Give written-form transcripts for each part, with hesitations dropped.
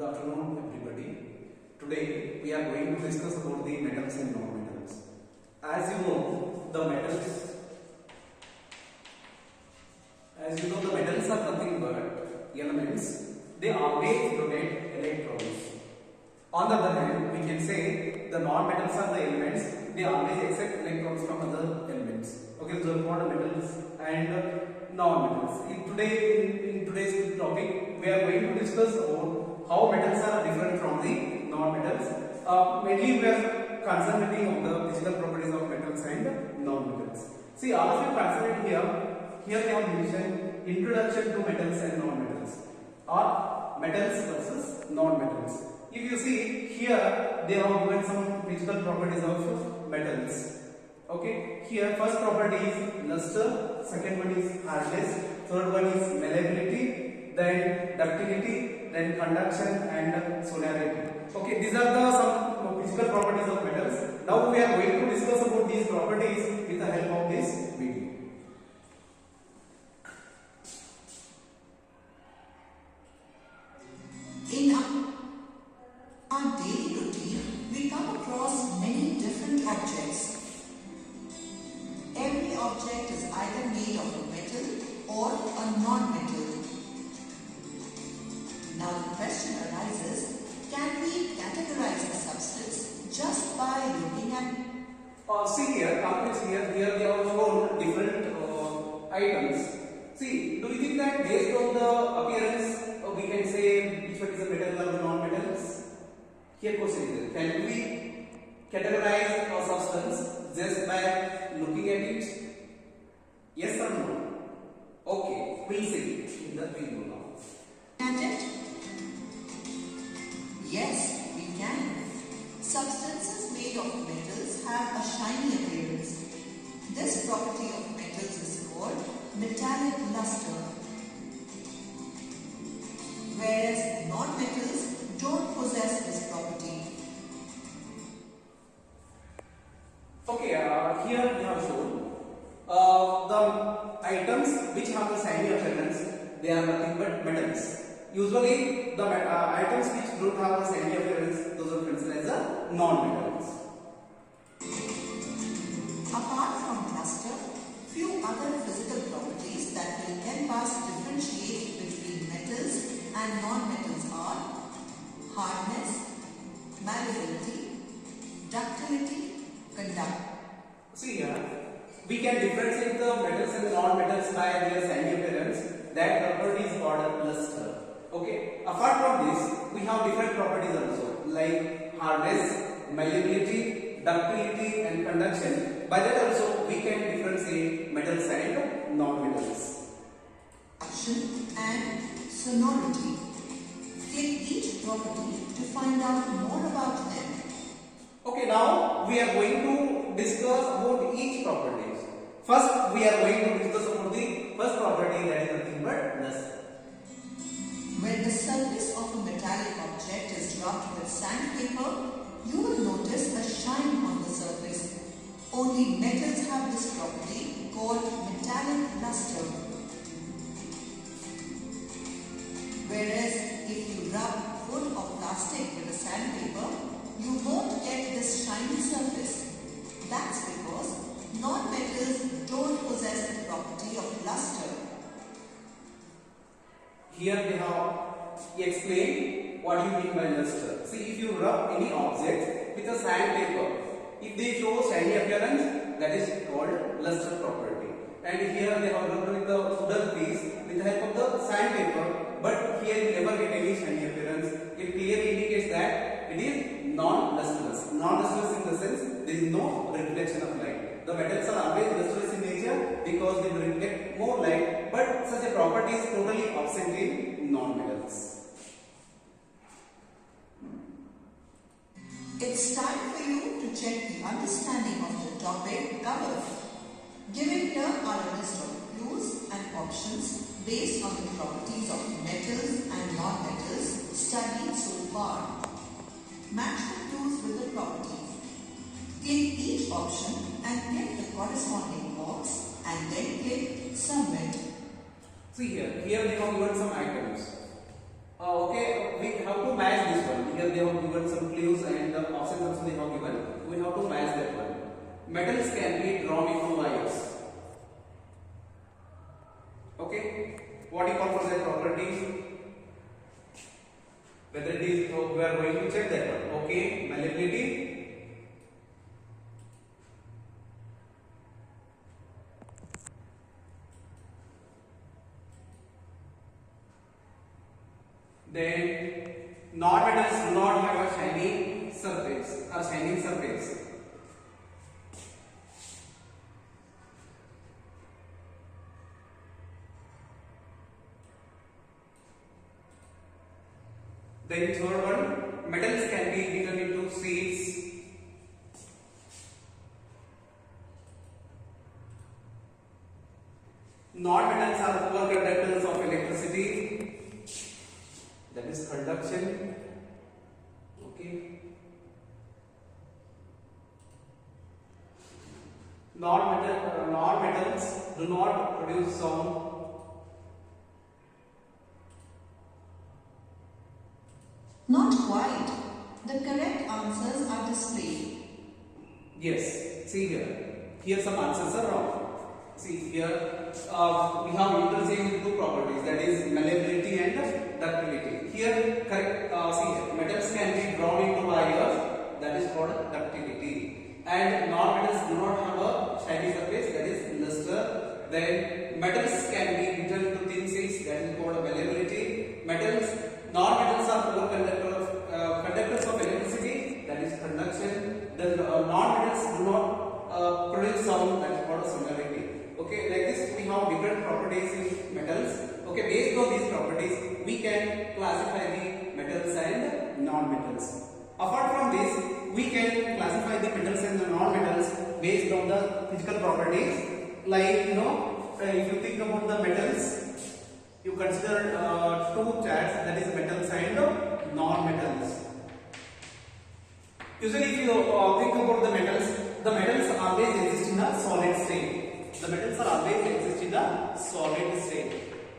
afternoon, everybody. Today we are going to discuss about the metals and non-metals. As you know, the metals are nothing but elements. They always donate electrons. On the other hand, we can say the non-metals are the elements. They always accept electrons from other elements. Okay, so what are metals and non-metals? In today's topic, we are going to discuss about how metals are different from the non-metals. Mainly, we are concentrating on the physical properties of metals and non-metals. See, all of you concentrate here. Here they have mentioned introduction to metals and non-metals, or metals versus non-metals. If you see here, they have given some physical properties of metals. Okay, here first property is luster, second one is hardness, third one is malleability, then ductility, then conduction and sonority. Okay, these are the some physical properties of metals. Now we are going to discuss about these properties with the help of this video. In our daily routine, we come across many different objects. Every object is either made of a metal or a non-metal. Now the question arises, can we categorize a substance just by looking at it? See here, here they have shown different items. See, do you think that based on the appearance, we can say which one is a metal or non-metals? Here question is, can we categorize a substance just by looking at it? Yes or no? Okay, we'll see in the video now. At it? Yes, we can. Substances made of metals have a shiny appearance. This property of metals is called metallic luster, whereas non-metals don't possess this property. Okay, here we have shown the items which have the shiny appearance. They are nothing but metals. Usually, the items which don't have a shiny appearance, those are considered as a non-metals. Apart from luster, few other physical properties that will help us differentiate between metals and non-metals are hardness, malleability, ductility, conductivity. See here, we can differentiate the metals and non-metals by their shiny appearance. That property is called luster. Okay. Apart from this, we have different properties also, like hardness, malleability, ductility, and conduction. By that also, we can differentiate metals and non-metals. Action and sonority. Take each property to find out more about them. Okay, now we are going to discuss about each properties. First, we are going to discuss about the first property, that is nothing but luster. When the surface of a metallic object is rubbed with sandpaper, you will notice a shine on the surface. Only metals have this property called metallic luster. Whereas if you rub wood or plastic with a sandpaper, you won't get this shiny surface. That's because non-metals don't possess the property of luster. Here we have explained what you mean by luster. See, if you rub any object with a sandpaper, if they show shiny appearance, that is called luster property. And here they have rubbed with the wooden piece with the help of the sandpaper, but here you never get any shiny appearance. It clearly indicates that it is non-lustrous. Non-lustrous in the sense there is no reflection of light. The metals are always lustrous in nature because they will reflect more light, but such a property is totally absent in non-metals. It's time for you to check the understanding of the topic covered. Given here are a list of clues and options based on the properties of metals and non-metals studied so far. Match the clues with the properties. Click each option and click the corresponding box and then click Submit. See here we have given some items. Okay, we have to match MCQs and the options also they have given. We have to match that one. Metals can be drawn into wires. Okay, what do you call for that property? Whether it is, we are going to check that one. Okay, malleability. Then non-metals do not have a shiny surface or shining surface. Then third one, metals can be beaten into sheets. Non-metals are poor conductors of electricity. That is conduction. Okay. Non-metals do not produce sound. Not quite. The correct answers are displayed. Yes. See here. Here some answers are wrong. See here, we have interchanged two properties, that is malleability and ductility. Here, correct. See here, metals can be drawn into wires, that is called ductility, and non-metals do not have a shiny surface, that is luster. Then metals can be beaten into thin sheets, that is called malleability. Non-metals are poor conductors of electricity, that is conduction. The non-metals do not produce sound, that is called sonority. Okay, like this we have different properties in metals. Okay, based on these properties we can classify the metals and non-metals. Apart from this, we can classify the metals and the non-metals based on the physical properties. Like if you think about the metals, you consider two charts, that is metals and non-metals. Usually if you think about the metals always exist in a solid state. The metals are always exist in the solid state.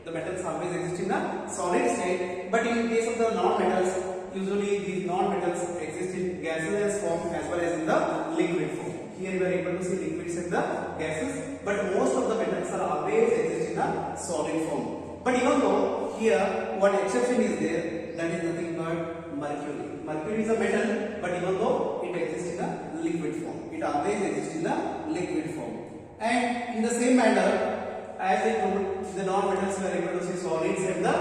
The metals always exist in the solid state. But in case of the non-metals, usually these non-metals exist in gaseous form as well as in the liquid form. Here you are able to see liquids and the gases. But most of the metals are always exist in a solid form. But even though here one exception is there, that is nothing but mercury. Mercury is a metal, but even though it exists in a liquid form, it always exists in the liquid form. And in the same manner, as I told, the non-metals were able to see solids and the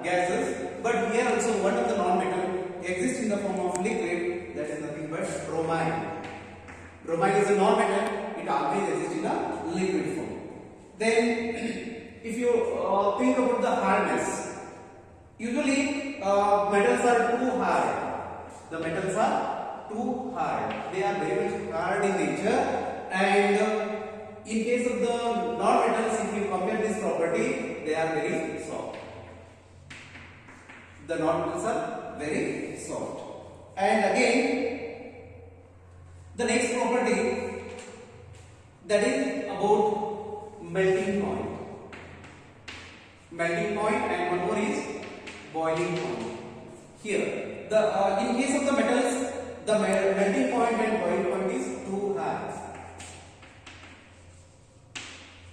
gases, but here also one of the non-metal exists in the form of liquid, that is nothing but bromine. Bromine is a non-metal, it always exists in a liquid form. Then, if you think about the hardness, usually metals are too hard. The metals are too hard. They are very much hard in nature, and in case of the non-metals, if you compare this property, they are very soft. The non-metals are very soft. And again, the next property, that is about melting point. Melting point, and one more is boiling point. Here, in case of the metals, the melting point and boiling point is too high.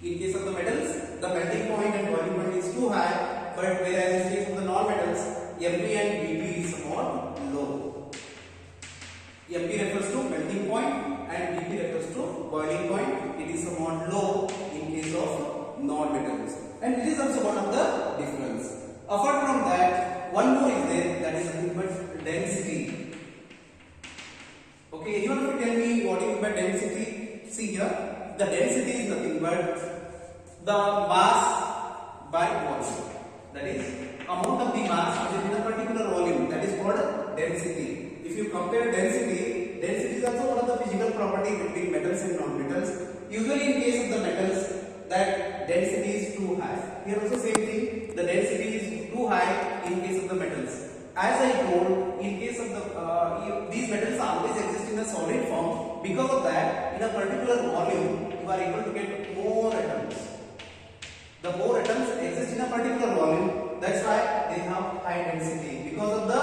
In case of the metals, the melting point and boiling point is too high, but whereas in case of the non-metals, MP and BP is somewhat low. MP refers to melting point and BP refers to boiling point. It is somewhat low in case of non-metals, and it is also one of the difference. Apart from that, one more is there, that is nothing but density. Okay, anyone will tell me what is by density? See here, the density is nothing but the mass by volume. That is amount of the mass within a particular volume. That is called density. If you compare density is also one of the physical property between metals and non-metals. Usually in case of the metals, that density is too high. Here also same thing, the density is too high in case of the metals. As I told, in case of the these metals always exist in a solid form. Because of that, in a particular volume, you are able to get more atoms. The more atoms exist in a particular volume, that's why they have high density. Because of the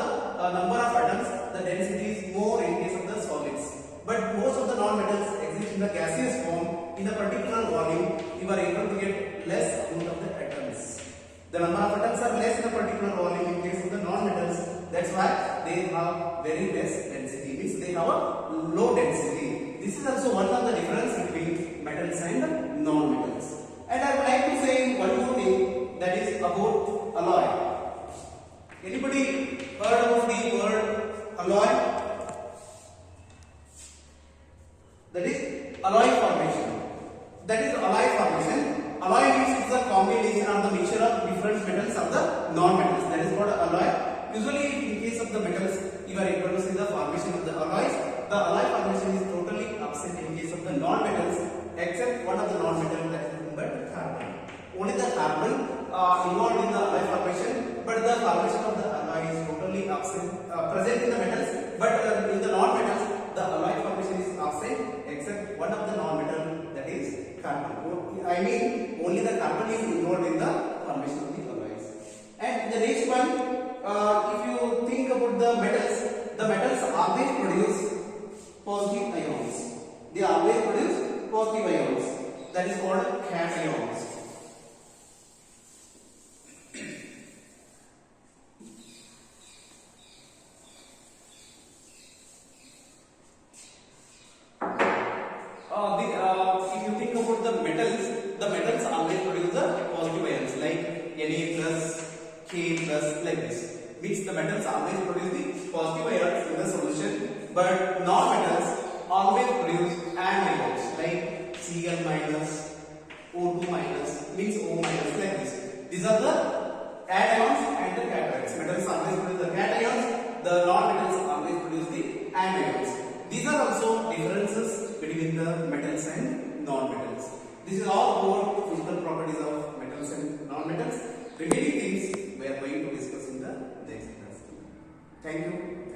number of atoms, the density is more in case of the solids. But most of the non-metals exist in the gaseous form. In a particular volume, you are able to get less amount of the atoms. The number of atoms are less in a particular volume in case of the non-metals. That's why they have very less density. Means they have a low density. This is also one of the difference between metals and non-metals. And I would like to say one more thing, that is about alloy. Anybody heard about the word alloy? That is alloy formation. That is alloy formation. Alloy means it's a combination or the mixture of different metals of the non-metals. That is called alloy. Usually in case of the metals, you are able to see the formation of the alloys. The alloy formation is totally absent in case of the non-metals, except one of the non-metals, that is nothing but carbon. Only the carbon involved in the alloy formation, but the formation of the alloy is totally absent, present in the metals, but in the non-metals, the alloy formation is absent, except one of the non-metal, that is carbon. I mean, only the carbon is involved in the formation of the alloys. And the next one, if you think about the metals always produce positive ions. They always produce positive ions. That is called cations. If you think about the metals always produce the positive ions like Na plus, K plus, like this. Means the metals always produce the positive ions in the solution, but non-metals always produce anions like Cl minus, O2 minus, means O minus, like this. These are the anions and the cations. Metals always produce the cations, the non-metals always produce the anions. These are also differences between the metals and non-metals. This is all about physical properties of metals and non-metals. Remaining things we are going to discuss in the next class. Thank you.